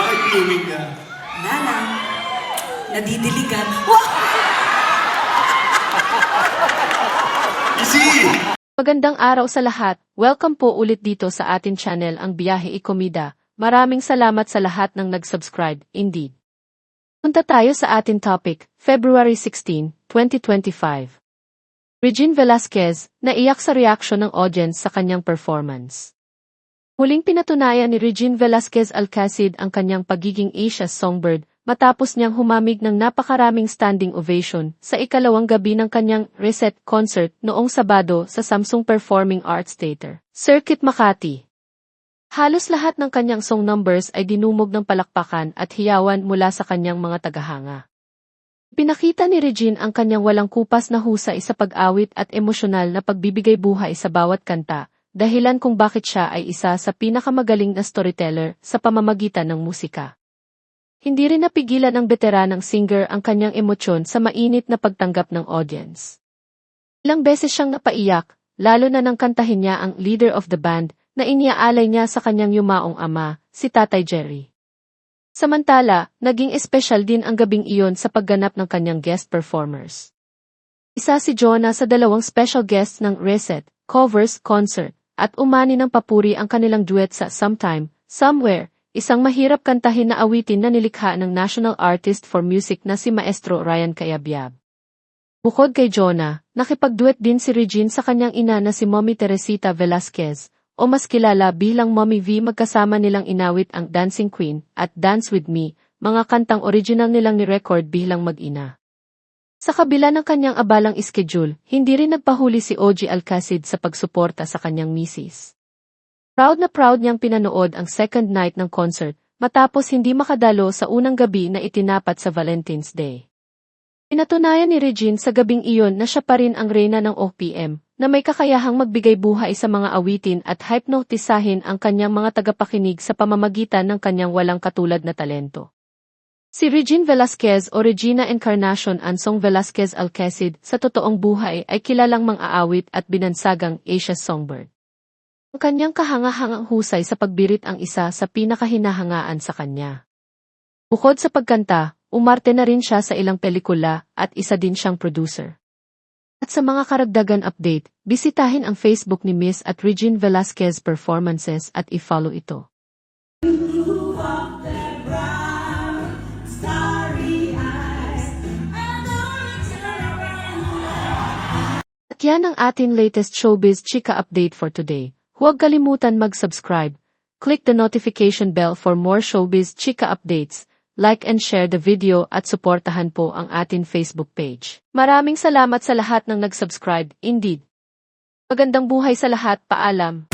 Bakit blooming ka? Nana, nadidiligan. Wow! Easy! Magandang araw sa lahat. Welcome po ulit dito sa atin channel ang Biyahe Ikomida. Maraming salamat sa lahat ng nag-subscribe, indeed. Punta tayo sa atin topic, February 16, 2025. Regine Velasquez, naiyak sa reaksyon ng audience sa kanyang performance. Huling pinatunayan ni Regine Velasquez Alcacid ang kanyang pagiging Asia's Songbird matapos niyang humamig ng napakaraming standing ovation sa ikalawang gabi ng kanyang Reset concert noong Sabado sa Samsung Performing Arts Theater, Circuit Makati. Halos lahat ng kanyang song numbers ay dinumog ng palakpakan at hiyawan mula sa kanyang mga tagahanga. Pinakita ni Regine ang kanyang walang kupas na husay sa pag-awit at emosyonal na pagbibigay buhay sa bawat kanta, dahilan kung bakit siya ay isa sa pinakamagaling na storyteller sa pamamagitan ng musika. Hindi rin napigilan ng veteranang singer ang kanyang emosyon sa mainit na pagtanggap ng audience. Ilang beses siyang napaiyak, lalo na nang kantahin niya ang leader of the band na iniaalay niya sa kanyang yumaong ama, si Tatay Jerry. Samantala, naging espesyal din ang gabing iyon sa pagganap ng kanyang guest performers. Isa si Jonah sa dalawang special guests ng Reset Covers Concert at umani ng papuri ang kanilang duet sa Sometime, Somewhere, isang mahirap kantahin na awitin na nilikha ng national artist for music na si Maestro Ryan Cayabyab. Bukod kay Jonah, nakipagduet din si Regine sa kanyang ina na si Mommy Teresita Velasquez, o mas kilala bilang Mommy V. Magkasama nilang inawit ang Dancing Queen at Dance With Me, mga kantang original nilang ni-record bilang mag-ina. Sa kabila ng kanyang abalang schedule, hindi rin nagpahuli si OG Alcacid sa pagsuporta sa kanyang misis. Proud niyang pinanood ang second night ng concert, matapos hindi makadalo sa unang gabi na itinapat sa Valentine's Day. Pinatunayan ni Regine sa gabing iyon na siya pa rin ang reyna ng OPM, na may kakayahang magbigay buhay sa mga awitin at hypnotisahin ang kanyang mga tagapakinig sa pamamagitan ng kanyang walang katulad na talento. Si Regine Velasquez o Regina Encarnacion Ansong Velasquez Alcacid sa totoong buhay ay kilalang mang-aawit at binansagang Asia's Songbird. Ang kanyang kahangahangang husay sa pagbirit ang isa sa pinakahinahangaan sa kanya. Bukod sa pagkanta, umarte na rin siya sa ilang pelikula at isa din siyang producer. At sa mga karagdagan update, bisitahin ang Facebook ni Miss at Regine Velasquez Performances at i-follow ito. At yan ang ating latest showbiz chika update for today. Huwag kalimutan mag-subscribe. Click the notification bell for more showbiz chika updates. Like and share the video at suportahan po ang ating Facebook page. Maraming salamat sa lahat ng nag-subscribe, indeed. Magandang buhay sa lahat, paalam.